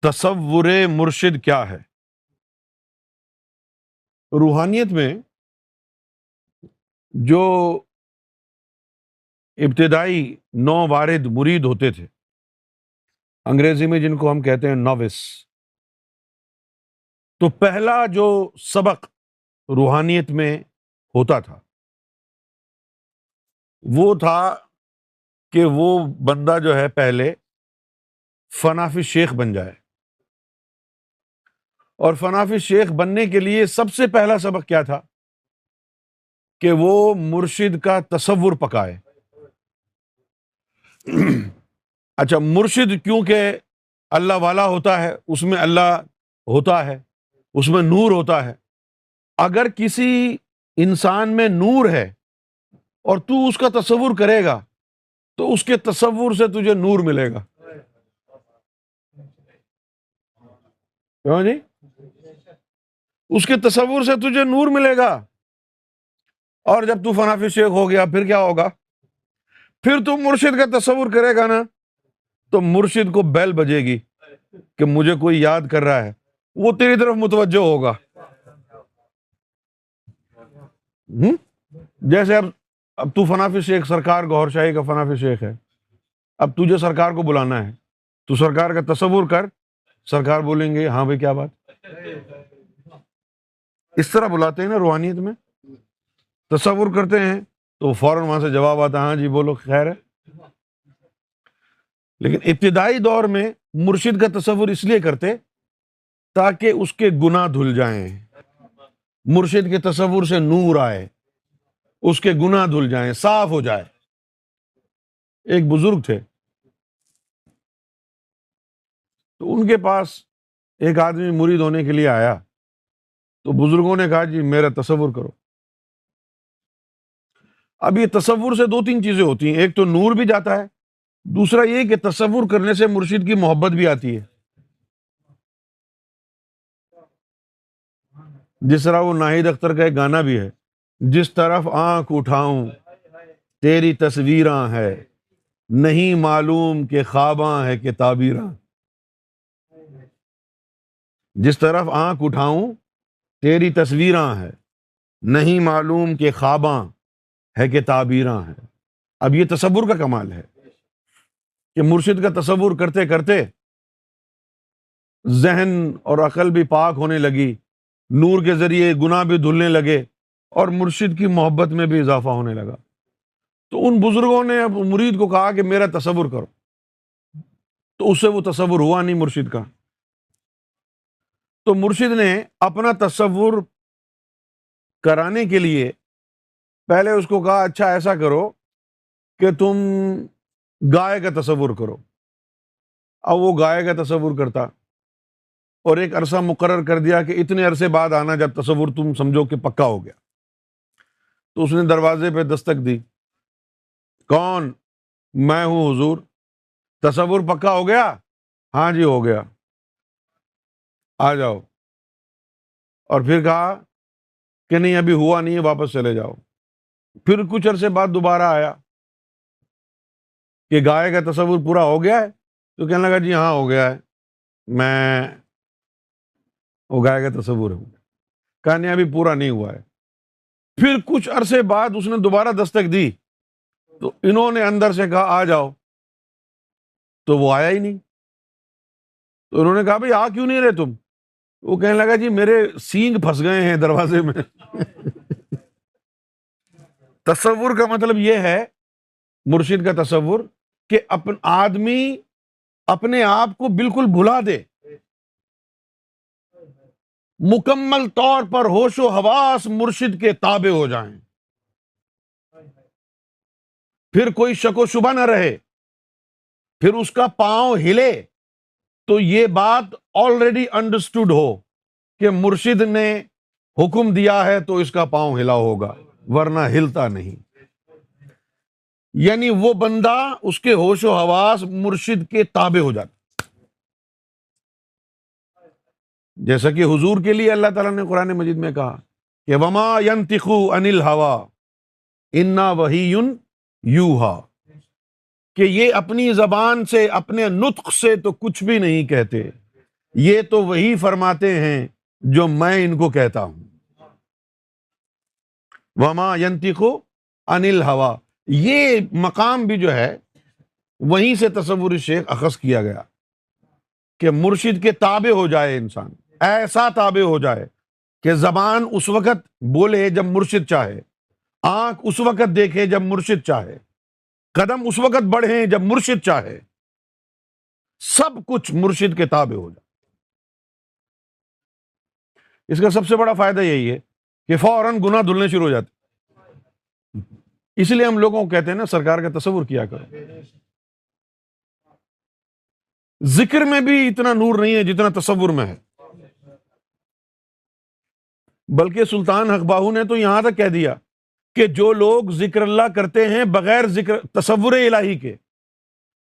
تصور مرشد کیا ہے؟ روحانیت میں جو ابتدائی نو وارد مرید ہوتے تھے، انگریزی میں جن کو ہم کہتے ہیں نووس، تو پہلا جو سبق روحانیت میں ہوتا تھا وہ تھا کہ وہ بندہ جو ہے پہلے فنافی شیخ بن جائے، اور فنافی شیخ بننے کے لیے سب سے پہلا سبق کیا تھا کہ وہ مرشد کا تصور پکائے۔ اچھا، مرشد کیونکہ اللہ والا ہوتا ہے، اس میں اللہ ہوتا ہے، اس میں نور ہوتا ہے۔ اگر کسی انسان میں نور ہے اور تو اس کا تصور کرے گا تو اس کے تصور سے تجھے نور ملے گا۔ کیوں جی؟ اس کے تصور سے تجھے نور ملے گا، اور جب تو فنافی شیخ ہو گیا پھر کیا ہوگا؟ پھر تو مرشد کا تصور کرے گا نا تو مرشد کو بیل بجے گی کہ مجھے کوئی یاد کر رہا ہے، وہ تیری طرف متوجہ ہوگا۔ جیسے اب تو فنافی شیخ سرکار گوھر شاہی کا فنافی شیخ ہے، اب تجھے سرکار کو بلانا ہے تو سرکار کا تصور کر، سرکار بولیں گے ہاں بھائی کیا بات، اس طرح بلاتے ہیں نا روحانیت میں، تصور کرتے ہیں تو فوراً وہاں سے جواب آتا ہے ہاں جی بولو خیر ہے۔ لیکن ابتدائی دور میں مرشد کا تصور اس لیے کرتے تاکہ اس کے گناہ دھل جائیں، مرشد کے تصور سے نور آئے، اس کے گناہ دھل جائیں، صاف ہو جائے۔ ایک بزرگ تھے، تو ان کے پاس ایک آدمی مرید ہونے کے لیے آیا، تو بزرگوں نے کہا جی میرا تصور کرو۔ اب یہ تصور سے دو تین چیزیں ہوتی ہیں، ایک تو نور بھی جاتا ہے، دوسرا یہ کہ تصور کرنے سے مرشد کی محبت بھی آتی ہے۔ جس طرح وہ ناہید اختر کا ایک گانا بھی ہے، جس طرف آنکھ اٹھاؤں تیری تصویراں ہے، نہیں معلوم کہ خواباں ہے کہ تعبیراں۔ جس طرف آنکھ اٹھاؤں تیری تصویراں ہے، نہیں معلوم کہ خواباں ہے کہ تعبیراں ہے۔ اب یہ تصور کا کمال ہے کہ مرشد کا تصور کرتے کرتے ذہن اور عقل بھی پاک ہونے لگی، نور کے ذریعے گناہ بھی دھلنے لگے، اور مرشد کی محبت میں بھی اضافہ ہونے لگا۔ تو ان بزرگوں نے اب مرید کو کہا کہ میرا تصور کرو، تو اس سے وہ تصور ہوا نہیں مرشد کا۔ تو مرشد نے اپنا تصور کرانے کے لیے پہلے اس کو کہا اچھا ایسا کرو کہ تم گائے کا تصور کرو۔ اب وہ گائے کا تصور کرتا، اور ایک عرصہ مقرر کر دیا کہ اتنے عرصے بعد آنا جب تصور تم سمجھو کہ پکا ہو گیا۔ تو اس نے دروازے پہ دستک دی، کون؟ میں ہوں حضور، تصور پکا ہو گیا؟ ہاں جی ہو گیا، آ جاؤ۔ اور پھر کہا کہ نہیں ابھی ہوا نہیں ہے، واپس چلے جاؤ۔ پھر کچھ عرصے بعد دوبارہ آیا کہ گائے کا تصور پورا ہو گیا ہے؟ تو کہنے لگا جی ہاں ہو گیا ہے، میں وہ گائے کا تصور ہوں۔ کہا نہیں ابھی پورا نہیں ہوا ہے۔ پھر کچھ عرصے بعد اس نے دوبارہ دستک دی، تو انہوں نے اندر سے کہا آ جاؤ، تو وہ آیا ہی نہیں۔ تو انہوں نے کہا بھئی آ کیوں نہیں رہے تم؟ وہ کہنے لگا جی میرے سینگ پھنس گئے ہیں دروازے میں۔ تصور کا مطلب یہ ہے، مرشد کا تصور، کہ آدمی اپنے آپ کو بالکل بھلا دے، مکمل طور پر ہوش و حواس مرشد کے تابع ہو جائیں، پھر کوئی شک و شبہ نہ رہے، پھر اس کا پاؤں ہلے تو یہ بات آلریڈی انڈرسٹوڈ ہو کہ مرشد نے حکم دیا ہے تو اس کا پاؤں ہلا ہوگا، ورنہ ہلتا نہیں۔ یعنی وہ بندہ، اس کے ہوش و حواس مرشد کے تابع ہو جاتا، جیسا کہ حضور کے لیے اللہ تعالیٰ نے قرآن مجید میں کہا کہ وما ينطق عن الهوى انا وحی یوحی، کہ یہ اپنی زبان سے، اپنے نطق سے تو کچھ بھی نہیں کہتے، یہ تو وہی فرماتے ہیں جو میں ان کو کہتا ہوں. وما ينطق عن الهوى، یہ مقام بھی جو ہے وہیں سے تصور شیخ اخذ کیا گیا کہ مرشد کے تابع ہو جائے انسان، ایسا تابع ہو جائے کہ زبان اس وقت بولے جب مرشد چاہے، آنکھ اس وقت دیکھے جب مرشد چاہے، قدم اس وقت بڑھیں جب مرشد چاہے، سب کچھ مرشد کے تابع ہو جائے. اس کا سب سے بڑا فائدہ یہی ہے کہ فوراً گناہ دھلنے شروع ہو جاتے. اس لیے ہم لوگوں کو کہتے ہیں نا سرکار کا تصور کیا کرو. ذکر میں بھی اتنا نور نہیں ہے جتنا تصور میں ہے، بلکہ سلطان حق باہو نے تو یہاں تک کہہ دیا کہ جو لوگ ذکر اللہ کرتے ہیں بغیر ذکر تصور الہی کے،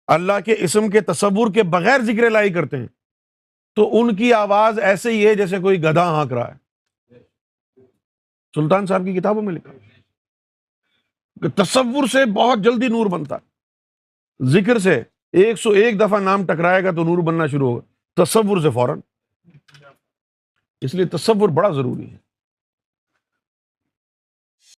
اللہ کے اسم کے تصور کے بغیر ذکر الہی کرتے ہیں، تو ان کی آواز ایسے ہی ہے جیسے کوئی گدھا ہانک رہا ہے. سلطان صاحب کی کتابوں میں لکھا کہ تصور سے بہت جلدی نور بنتا ہے، ذکر سے 101 دفعہ نام ٹکرائے گا تو نور بننا شروع ہوگا، تصور سے فوراً. اس لیے تصور بڑا ضروری ہے.